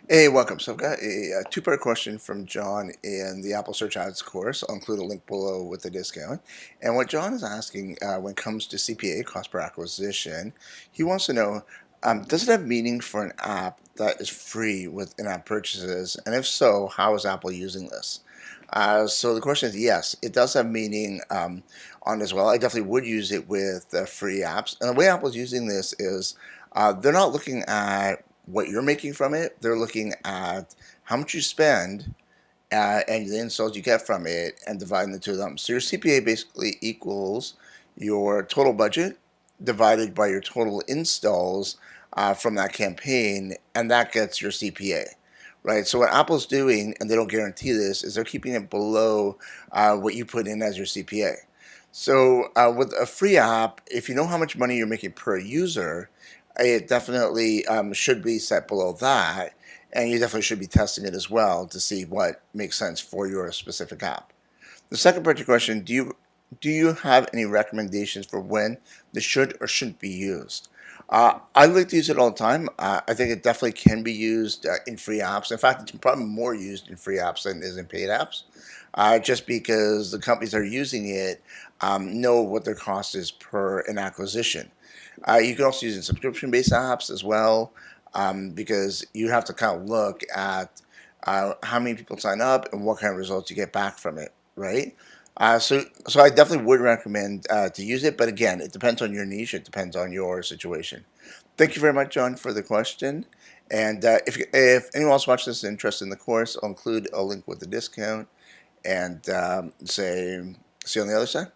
Hey, welcome. So I've got a two-part question from John in the Apple Search Ads course. I'll include a link below with the discount. And what John is asking when it comes to CPA, cost per acquisition, he wants to know, does it have meaning for an app that is free with in-app purchases? And if so, how is Apple using this? So the question is, yes, it does have meaning on as well. I definitely would use it with free apps. And the way Apple's using this is they're not looking at what you're making from it. They're looking at how much you spend and the installs you get from it and dividing the two of them. So your CPA basically equals your total budget divided by your total installs from that campaign, and that gets your CPA. Right, so what Apple's doing, and they don't guarantee this, is they're keeping it below what you put in as your CPA. So with a free app, if you know how much money you're making per user, it definitely should be set below that, and you definitely should be testing it as well to see what makes sense for your specific app. The second part of your question, do you have any recommendations for when this should or shouldn't be used? I like to use it all the time. I think it definitely can be used in free apps. In fact, it's probably more used in free apps than it is in paid apps, just because the companies that are using it know what their cost is per an acquisition. You can also use it in subscription-based apps as well, because you have to kind of look at how many people sign up and what kind of results you get back from it, right? So I definitely would recommend to use it, but again, it depends on your niche. It depends on your situation. Thank you very much, John, for the question. And if anyone else watches this is interested in the course, I'll include a link with the discount and say see you on the other side.